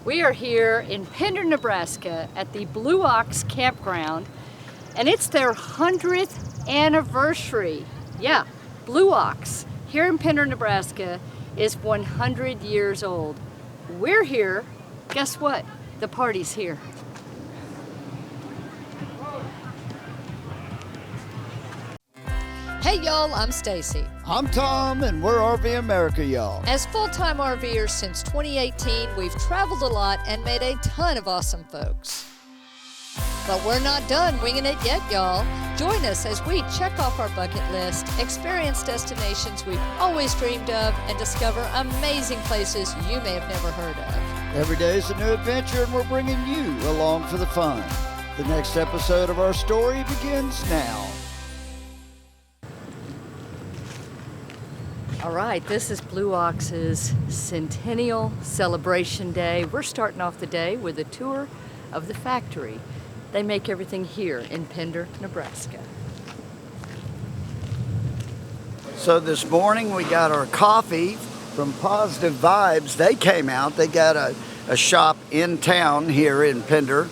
We are here in Pender, Nebraska at the Blue Ox Campground, and it's their 100th anniversary. Yeah, Blue Ox here in Pender, Nebraska is 100 years old. We're here, guess what? The party's here. Hey y'all, I'm Stacy. I'm Tom, and we're RV America, y'all. As full-time RVers since 2018, we've traveled a lot and met a ton of awesome folks. But we're not done winging it yet, y'all. Join us as we check off our bucket list, experience destinations we've always dreamed of, and discover amazing places you may have never heard of. Every day is a new adventure, and we're bringing you along for the fun. The next episode of our story begins now. All right, this is Blue Ox's Centennial Celebration Day. We're starting off the day with a tour of the factory. They make everything here in Pender, Nebraska. So this morning we got our coffee from Positive Vibes. They came out. They got a shop in town here in Pender,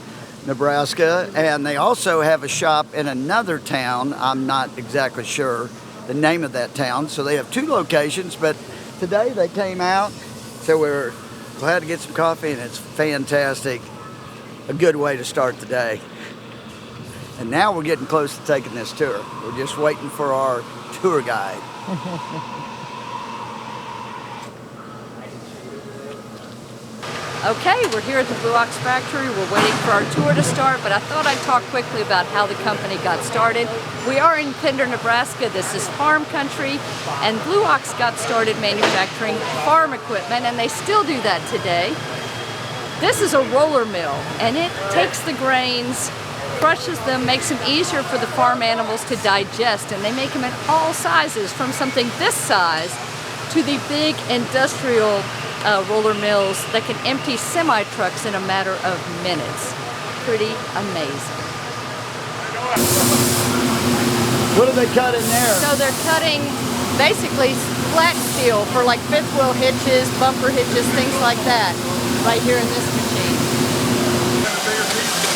Nebraska, and they also have a shop in another town. I'm not exactly sure the name of that town. So they have two locations, but today they came out, so we're glad to get some coffee, and it's fantastic. A good way to start the day. And now we're getting close to taking this tour. We're just waiting for our tour guide. Okay, we're here at the Blue Ox factory. We're waiting for our tour to start, but I thought I'd talk quickly about how the company got started. We are in Pender, Nebraska. This is farm country, and Blue Ox got started manufacturing farm equipment, and they still do that today. This is a roller mill, and it takes the grains, crushes them, makes them easier for the farm animals to digest, and they make them in all sizes, from something this size to the big industrial roller mills that can empty semi-trucks in a matter of minutes. Pretty amazing. What do they cut in there? So they're cutting basically flat steel for like fifth wheel hitches, bumper hitches, things like that, right here in this machine.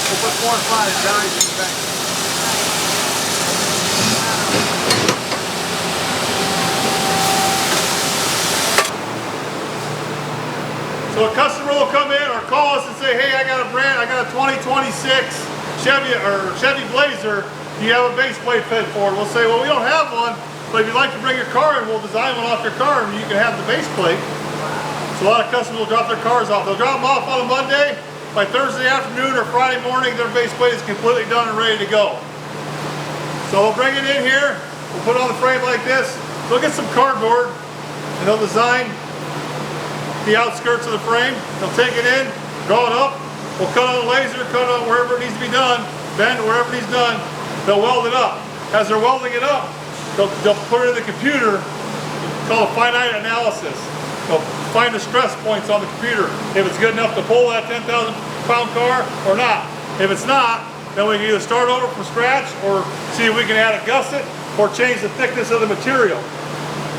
We'll put 4 or 5 guys in the back. So a customer will come in or call us and say, hey, I got a 2026 Chevy Blazer. Do you have a base plate fit for it? We'll say, well, we don't have one, but if you'd like to bring your car in, we'll design one off your car and you can have the base plate. So a lot of customers will drop their cars off. They'll drop them off on a Monday. By Thursday afternoon or Friday morning, their base plate is completely done and ready to go. So we'll bring it in here, we'll put it on the frame like this. They'll get some cardboard and they'll design the outskirts of the frame. They'll take it in, draw it up, we'll cut on a laser, cut it on wherever it needs to be done, bend wherever it needs done, they'll weld it up. As they're welding it up, they'll put it in the computer, called a finite analysis. They'll find the stress points on the computer, if it's good enough to pull that 10,000 pound car or not. If it's not, then we can either start over from scratch or see if we can add a gusset or change the thickness of the material.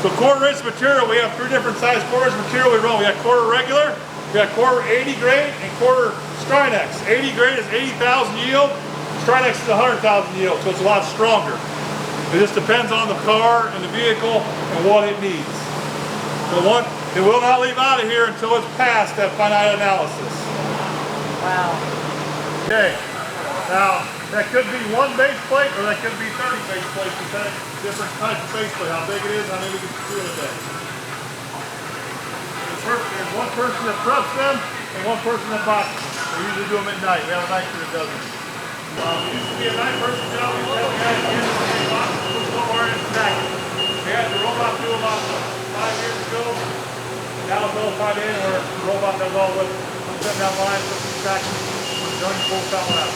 So quarter-inch material, we have 3 different size quarter-inch material we run. We got quarter regular, we got quarter 80 grade, and quarter Strinex. 80 grade is 80,000 yield, Strinex is 100,000 yield, so it's a lot stronger. It just depends on the car and the vehicle and what it needs. So it will not leave out of here until it's past that finite analysis. Wow. Okay, now that could be 1 base plate or that could be 30 base plates, depending on different types of base plate, how big it is, how many we can do with it. There's one person that preps them and one person that boxes them. We usually do them at night. We have a night crew that does it. It used to be a 9-person job. We had in the box, put one wire in the back. We had the robot do about 5 years ago. Now it's all tied in where the robot does all with it. I'm setting down lines, putting it back, done, pull something out.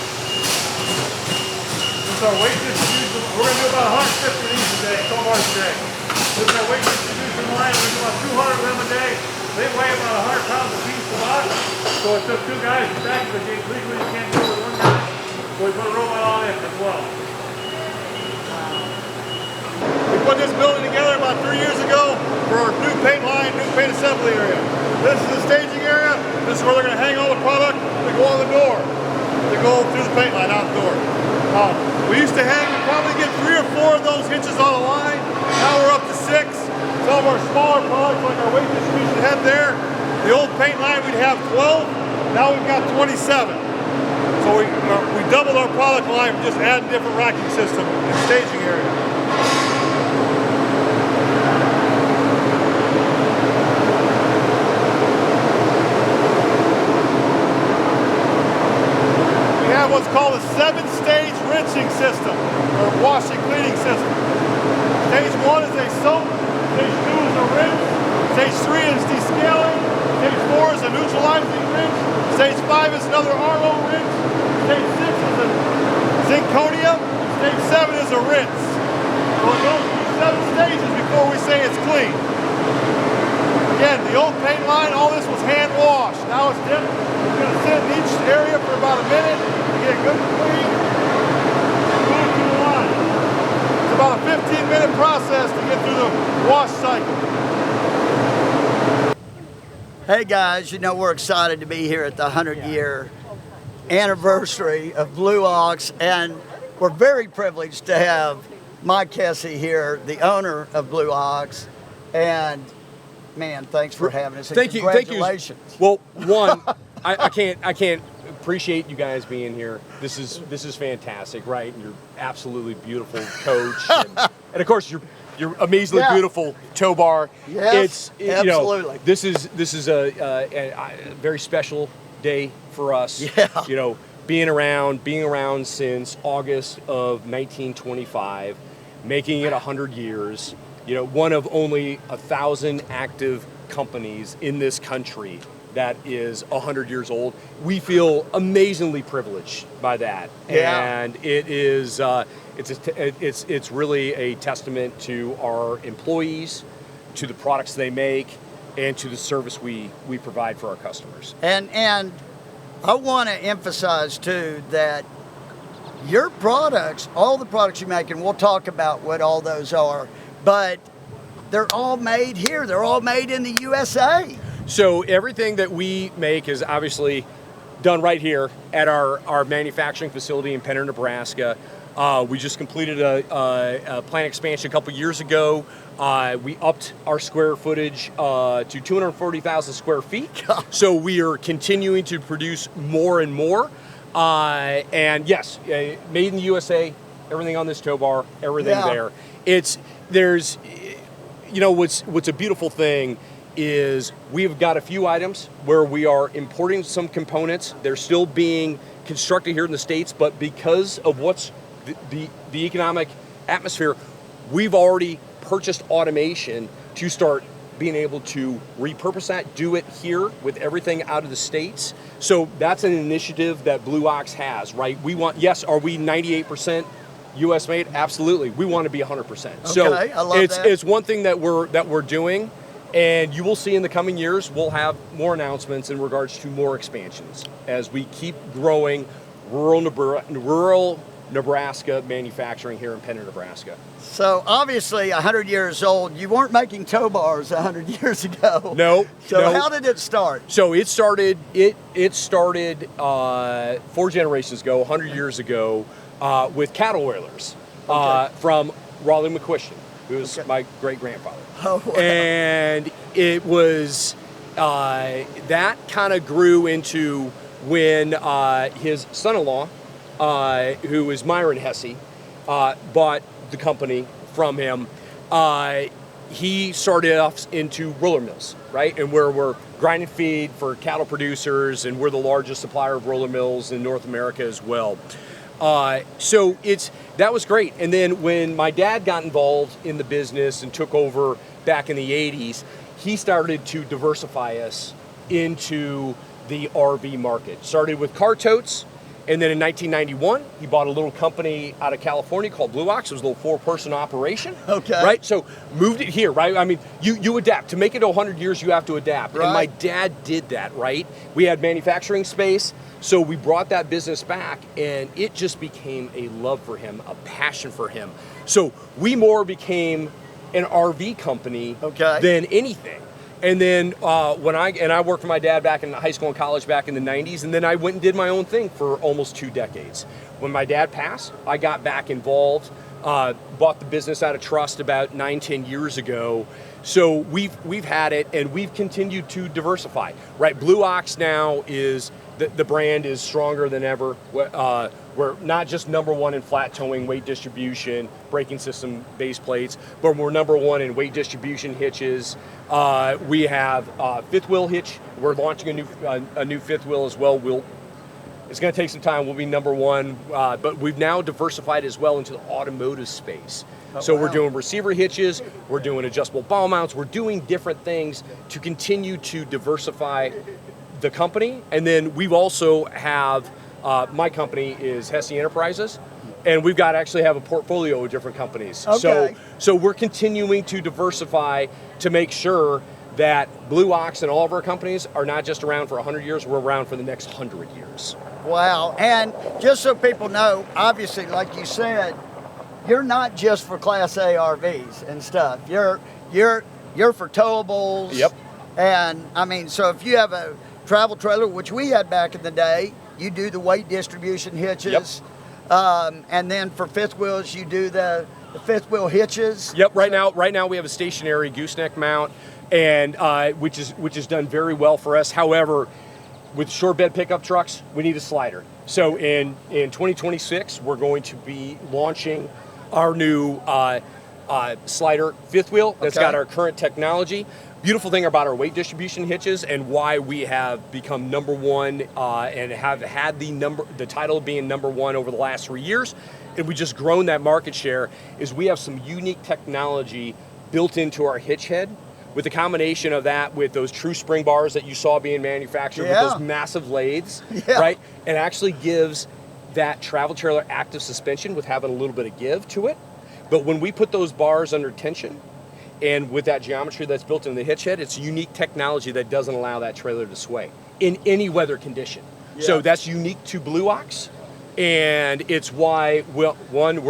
This is our weight distribution. We're going to do about 150 of these today, 12 hours a day. This is our weight distribution line. We do about 200 of them a day. They weigh about 100 pounds a piece a lot. So it took 2 guys to back the gate. Legally you can't do it with 1 guy. So we put a robot on it as well. We put this building together about 3 years ago for our new paint line, new paint assembly area. This is the staging area. This is where they're going to hang all the product that go on the door. They go through the paint line out the door. We used to hang, we probably get 3 or 4 of those hitches on the line. Now we're up to 6. Some of our smaller products, like our weight distribution head there, the old paint line we'd have 12. Now we've got 27. So we doubled our product line, just adding different racking system and staging area. We have what's called a 7-stage rinsing system, or washing cleaning system. Stage 1 is a soak, stage 2 is a rinse, stage 3 is descaling, stage 4 is a neutralizing rinse, stage 5 is another RO rinse, stage 6 is a zirconium, stage 7 is a rinse. So it goes through 7 stages before we say it's clean. Again, the old paint line, all this was hand washed. Now it's dipped. It's going to sit in each area for about a minute to get good and clean. Move to the line. It's about a 15-minute process to get through the wash cycle. Hey guys, you know we're excited to be here at the 100-year anniversary of Blue Ox, and we're very privileged to have Mike Hesse here, the owner of Blue Ox, and man, thanks for having us. Thank you. Congratulations. Well, one, I can't appreciate you guys being here. This is fantastic, right? And you're absolutely beautiful coach, and of course you're amazingly beautiful tow bar. Yes, absolutely. This is a very special day for us. Yeah. You know, being around since August of 1925, making it 100 years. You know, one of only 1,000 active companies in this country that is 100 years old. We feel amazingly privileged by that, and it is it's really a testament to our employees, to the products they make, and to the service we provide for our customers. And I want to emphasize too that your products, all the products you make, and we'll talk about what all those are, but they're all made here. They're all made in the USA. So everything that we make is obviously done right here at our manufacturing facility in Pender, Nebraska. We just completed a plant expansion a couple years ago. We upped our square footage to 240,000 square feet. So we are continuing to produce more and more. And yes, made in the USA, everything on this tow bar, everything there. There's, you know, what's a beautiful thing is we've got a few items where we are importing some components. They're still being constructed here in the States, but because of what's the economic atmosphere, we've already purchased automation to start being able to repurpose that, do it here with everything out of the States. So that's an initiative that Blue Ox has, right? We want, yes, are we 98% US made? Absolutely. We want to be 100%. Okay, So I love that. It's one thing that we're doing, and you will see in the coming years, we'll have more announcements in regards to more expansions as we keep growing rural Nebraska manufacturing here in Pender, Nebraska. So obviously 100 years old, you weren't making tow bars 100 years ago. No. So how did it start? So it started 4 generations ago, 100 years ago, with cattle oilers from Raleigh McQuistion, who was my great-grandfather. Oh, wow. And it was, that kind of grew into when his son-in-law, who was Myron Hesse, bought the company from him. He started off into roller mills, right? And where we're grinding feed for cattle producers, and we're the largest supplier of roller mills in North America as well. So that was great. And then when my dad got involved in the business and took over back in the 80s, he started to diversify us into the RV market. Started with car totes, and then in 1991, he bought a little company out of California called Blue Ox. It was a little 4-person operation. Okay. Right? So moved it here, right? I mean, you adapt. To make it 100 years, you have to adapt. Right. And my dad did that, right? We had manufacturing space, so we brought that business back, and it just became a love for him, a passion for him. So we more became an RV company than anything. And then when I worked for my dad back in high school and college back in the 90s, and then I went and did my own thing for almost 2 decades. When my dad passed, I got back involved, bought the business out of trust about 9-10 years ago. So we've had it, and we've continued to diversify. Right, Blue Ox now is the brand is stronger than ever. We're not just number one in flat towing, weight distribution, braking system, base plates, but we're number one in weight distribution hitches. We have fifth wheel hitch. We're launching a new fifth wheel as well. It's going to take some time. We'll be number one, but we've now diversified as well into the automotive space. So we're doing receiver hitches, we're doing adjustable ball mounts, we're doing different things to continue to diversify the company. And then we've also have, my company is Hesse Enterprises, and we've got actually have a portfolio of different companies. Okay. So we're continuing to diversify to make sure that Blue Ox and all of our companies are not just around for 100 years, we're around for the next 100 years. Wow. And just so people know, obviously, like you said, you're not just for Class A RVs and stuff. You're for towables. Yep. And I mean, so if you have a travel trailer, which we had back in the day, you do the weight distribution hitches. Yep. And then for fifth wheels, you do the fifth wheel hitches. Yep. Right now we have a stationary gooseneck mount, and which is done very well for us. However, with short bed pickup trucks, we need a slider. So in 2026, we're going to be launching our new slider fifth wheel that's got our current technology. Beautiful thing about our weight distribution hitches and why we have become number one and have had the title of being number one over the last 3 years, and we just grown that market share, is we have some unique technology built into our hitch head. With the combination of that, with those true spring bars that you saw being manufactured, with those massive lathes, right? And actually gives that travel trailer active suspension with having a little bit of give to it. But when we put those bars under tension, and with that geometry that's built in the hitch head, it's unique technology that doesn't allow that trailer to sway in any weather condition. Yeah. So that's unique to Blue Ox, and it's why, we're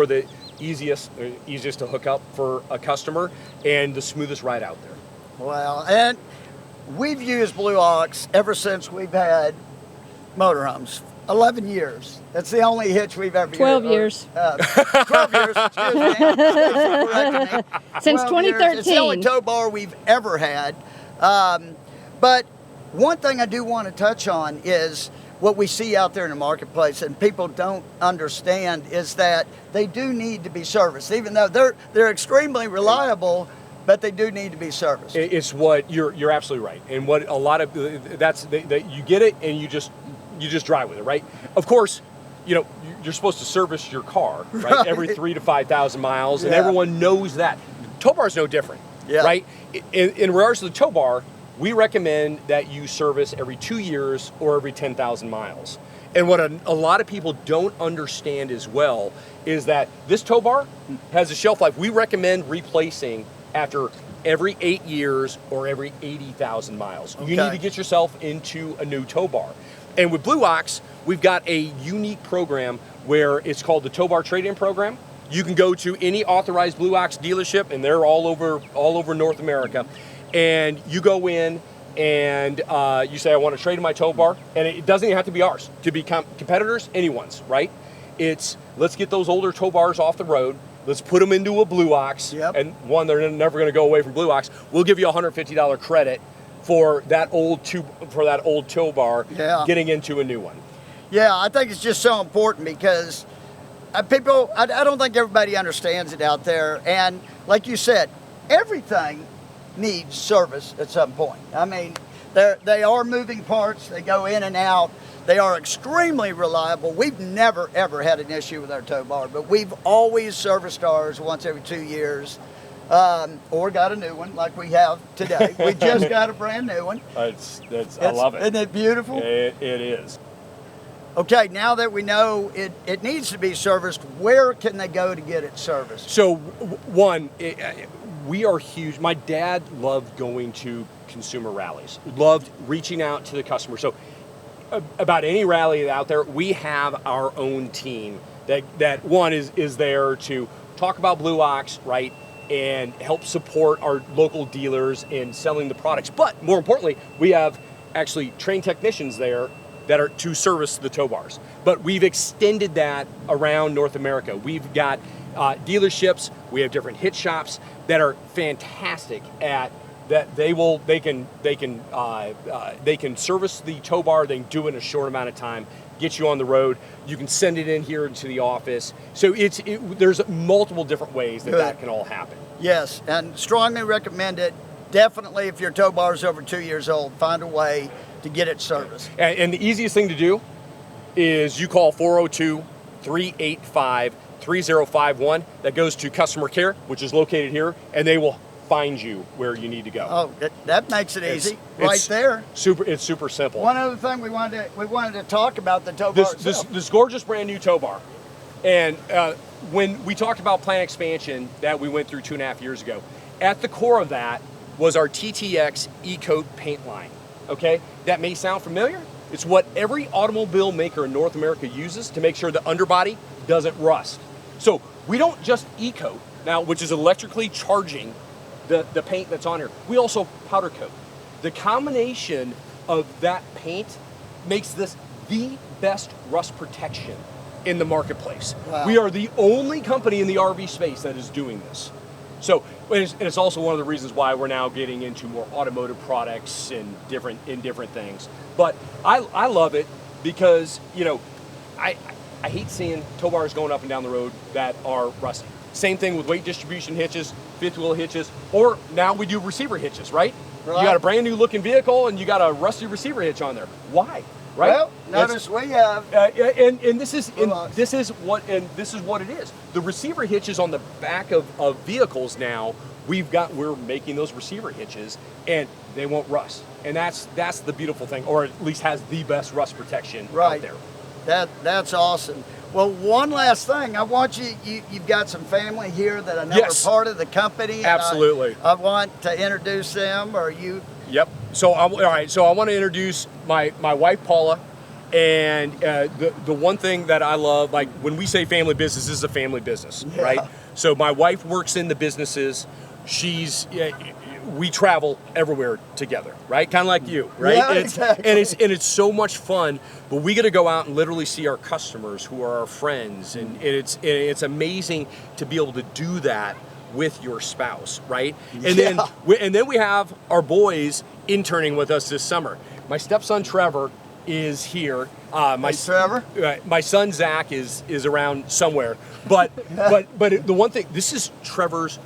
the easiest to hook up for a customer and the smoothest ride out there. Wow, and we've used Blue Ox ever since we've had motorhomes. 11 years. That's the only hitch we've ever 12 used. years. 12 years, excuse me. Since 2013. It's the only tow bar we've ever had. But one thing I do want to touch on is what we see out there in the marketplace, and people don't understand, is that they do need to be serviced, even though they're extremely reliable. But they do need to be serviced. It's what you're absolutely right, and what a lot of you get it and you just drive with it, right? Of course, you're supposed to service your car, right? Every 3,000 to 5,000 miles, and everyone knows that. Tow bar is no different, right? In regards to the tow bar, we recommend that you service every 2 years or every 10,000 miles. And what a lot of people don't understand as well is that this tow bar has a shelf life. We recommend replacing after every 8 years or every 80,000 miles. You need to get yourself into a new tow bar. And with Blue Ox, we've got a unique program where it's called the Tow Bar Trade-In Program. You can go to any authorized Blue Ox dealership, and they're all over North America. And you go in and you say, I want to trade in my tow bar. And it doesn't even have to be ours. To be competitors, anyone's, right? It's, let's get those older tow bars off the road. Let's put them into a Blue Ox, and they're never going to go away from Blue Ox. We'll give you a $150 credit for that old tow bar getting into a new one. Yeah, I think it's just so important because I don't think everybody understands it out there. And like you said, everything needs service at some point. I mean, they are moving parts. They go in and out. They are extremely reliable. We've never, ever had an issue with our tow bar, but we've always serviced ours once every 2 years, or got a new one like we have today. We just got a brand new one. I love it. Isn't it beautiful? It is. Okay, now that we know it needs to be serviced, where can they go to get it serviced? So, we are huge. My dad loved going to consumer rallies, loved reaching out to the customer. So, about any rally out there, we have our own team that one is there to talk about Blue Ox, right? and help support our local dealers in selling the products. But more importantly, we have actually trained technicians there that are to service the tow bars. But we've extended that around North America. We've got dealerships, we have different hitch shops that are fantastic at that. They can service the tow bar. They can do it in a short amount of time, get you on the road. You can send it in here into the office. So there's multiple different ways that can all happen. Yes, and strongly recommend it. Definitely, if your tow bar is over 2 years old, find a way to get it serviced. And the easiest thing to do is you call 402-385-3051. That goes to customer care, which is located here, and they will find you where you need to go. Oh, that makes it easy, right there. It's super simple. One other thing we wanted to talk about the tow bar itself. This gorgeous brand new tow bar, and when we talked about plant expansion that we went through 2.5 years ago, at the core of that was our TTX E-Coat paint line. Okay, that may sound familiar. It's what every automobile maker in North America uses to make sure the underbody doesn't rust. So we don't just E-Coat now, which is electrically charging the paint that's on here. We also powder coat. The combination of that paint makes this the best rust protection in the marketplace. Wow. We are the only company in the RV space that is doing this. So, and it's also one of the reasons why we're now getting into more automotive products and different things. But I love it because, you know, I hate seeing tow bars going up and down the road that are rusty. Same thing with weight distribution hitches, fifth wheel hitches, or now we do receiver hitches, right? You got a brand new looking vehicle and you got a rusty receiver hitch on there. Why? Right? Well, notice we have. This is what it is. The receiver hitches on the back of vehicles now. We're making those receiver hitches, and they won't rust. And that's the beautiful thing, or at least has the best rust protection out there. That's awesome. Well, one last thing. I want you've got some family here that I know are part of the company. Absolutely. I want to introduce them, or you. Yep. So all right. So I want to introduce my wife Paula, and the one thing that I love, like when we say family business, this is a family business, right? So my wife works in the businesses. We travel everywhere together, right? Kind of like you, right? Yeah, exactly. And it's so much fun. But we got to go out and literally see our customers who are our friends, and it's amazing to be able to do that with your spouse, right? And then we have our boys interning with us this summer. My stepson Trevor is here. Trevor? My son Zach is around somewhere. But the one thing, this is Trevor's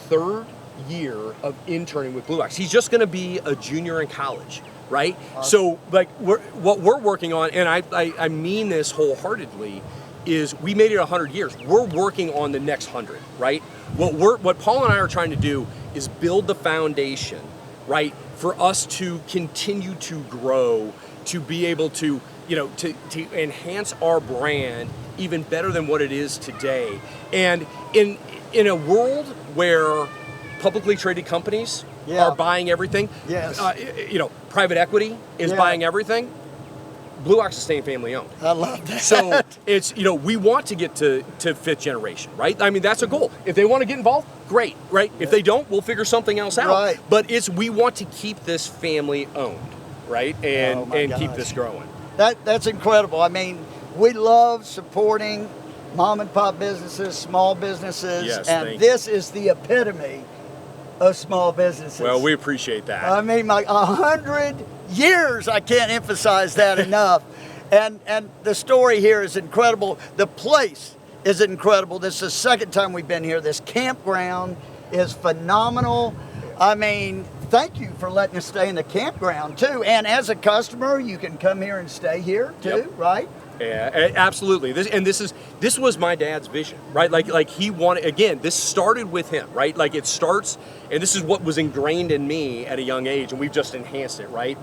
third year of interning with Blue Ox. He's just going to be a junior in college, right? Awesome. So like what we're working on, and I mean this wholeheartedly, is we made it 100 years. We're working on the next 100, right? What Paul and I are trying to do is build the foundation, right, for us to continue to grow, to be able to, you know, to enhance our brand even better than what it is today. And in a world where publicly traded companies are buying everything, private equity is buying everything, Blue Ox is staying family owned. I love that. So it's, we want to get to fifth generation, right? I mean, that's a goal. If they want to get involved, great, right? If they don't, we'll figure something else out. Right. But we want to keep this family owned, right? And keep this growing. That's incredible. I mean, we love supporting mom and pop businesses, small businesses, and this is the epitome of small businesses. Well, we appreciate that. I mean, 100 years, I can't emphasize that enough. And the story here is incredible. The place is incredible. This is the second time we've been here. This campground is phenomenal. I mean, thank you for letting us stay in the campground too. And as a customer, you can come here and stay here too, right? Yeah, absolutely. This was my dad's vision, right? Like he wanted, again, this started with him, right? Like it starts, and this is what was ingrained in me at a young age, and we've just enhanced it, right?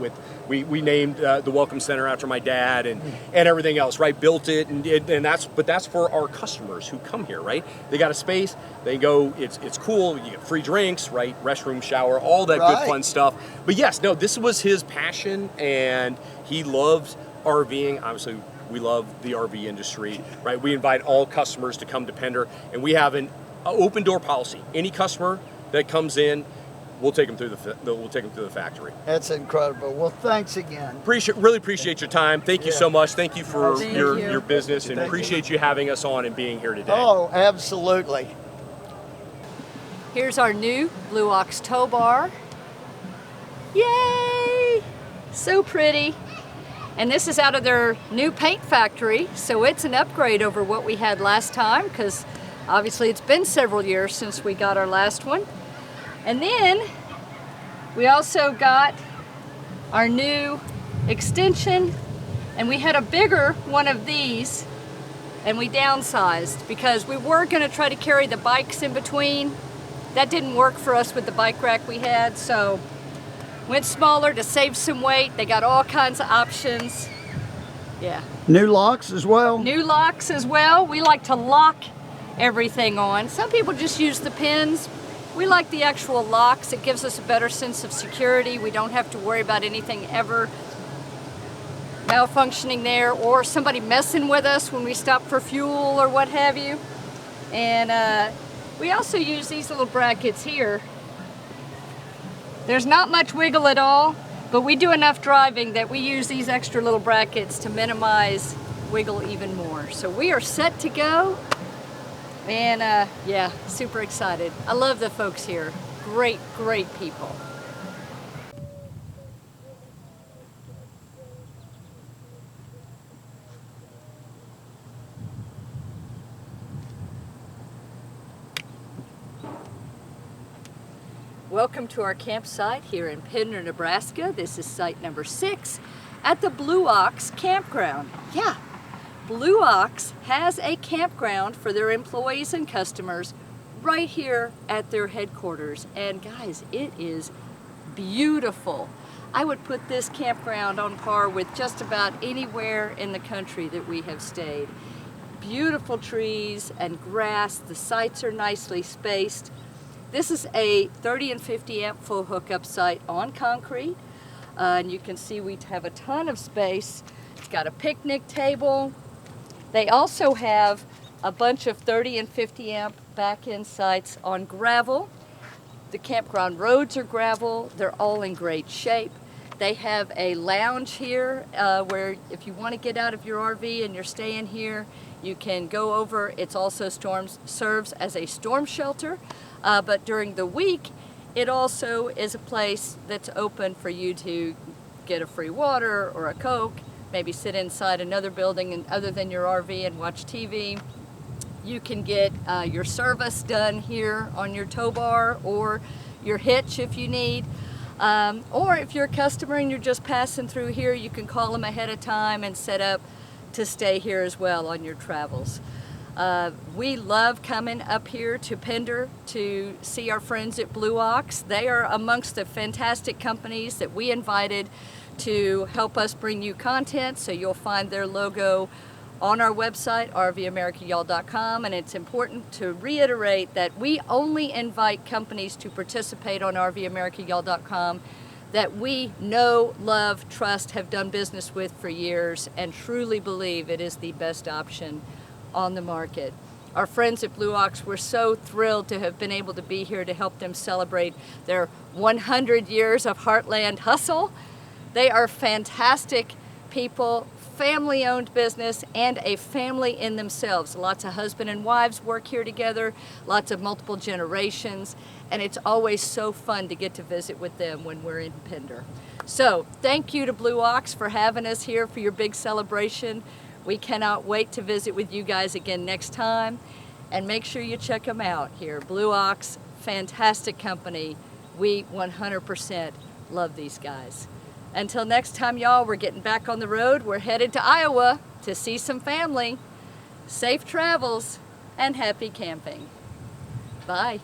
We named the Welcome Center after my dad and everything else, right? Built it, and that's for our customers who come here, right? They got a space, they go, it's cool, you get free drinks, right? Restroom, shower, all that good fun stuff. But yes, no, this was his passion, and he loved RVing, obviously. We love the RV industry, right? We invite all customers to come to Pender, and we have an open door policy. Any customer that comes in, we'll take them through the factory. That's incredible. Well, thanks again. Really appreciate your time. Thank you so much. Thank you for Thank your you. business, and appreciate you having us on and being here today. Oh, absolutely. Here's our new Blue Ox tow bar. Yay! So pretty. And this is out of their new paint factory, so it's an upgrade over what we had last time, because obviously it's been several years since we got our last one. And then we also got our new extension, and we had a bigger one of these, and we downsized because we were going to try to carry the bikes in between. That didn't work for us with the bike rack we had, so went smaller to save some weight. They got all kinds of options. Yeah. New locks as well? New locks as well. We like to lock everything on. Some people just use the pins. We like the actual locks. It gives us a better sense of security. We don't have to worry about anything ever malfunctioning there, or somebody messing with us when we stop for fuel or what have you. And we also use these little brackets here. There's not much wiggle at all, but we do enough driving that we use these extra little brackets to minimize wiggle even more. So we are set to go, and yeah, super excited. I love the folks here. Great, great people. Welcome to our campsite here in Pender, Nebraska. This is site number 6 at the Blue Ox Campground. Yeah, Blue Ox has a campground for their employees and customers right here at their headquarters. And guys, it is beautiful. I would put this campground on par with just about anywhere in the country that we have stayed. Beautiful trees and grass. The sites are nicely spaced. This is a 30 and 50 amp full hookup site on concrete, and you can see we have a ton of space. It's got a picnic table. They also have a bunch of 30 and 50 amp back-end sites on gravel. The campground roads are gravel. They're all in great shape. They have a lounge here where if you want to get out of your RV and you're staying here, you can go over. It also serves as a storm shelter. But during the week, it also is a place that's open for you to get a free water or a Coke, maybe sit inside another building other than your RV and watch TV. You can get your service done here on your tow bar or your hitch if you need. Or if you're a customer and you're just passing through here, you can call them ahead of time and set up to stay here as well on your travels. We love coming up here to Pender to see our friends at Blue Ox. They are amongst the fantastic companies that we invited to help us bring you content, so you'll find their logo on our website, rvamericayall.com, and it's important to reiterate that we only invite companies to participate on rvamericayall.com that we know, love, trust, have done business with for years, and truly believe it is the best option on the market. Our friends at Blue Ox, we're so thrilled to have been able to be here to help them celebrate their 100 years of Heartland hustle. They are fantastic people, family-owned business, and a family in themselves. Lots of husband and wives work here together, lots of multiple generations, and it's always so fun to get to visit with them when we're in Pender. So thank you to Blue Ox for having us here for your big celebration. We cannot wait to visit with you guys again next time, and make sure you check them out here. Blue Ox, fantastic company. We 100% love these guys. Until next time, y'all, we're getting back on the road. We're headed to Iowa to see some family. Safe travels and happy camping. Bye.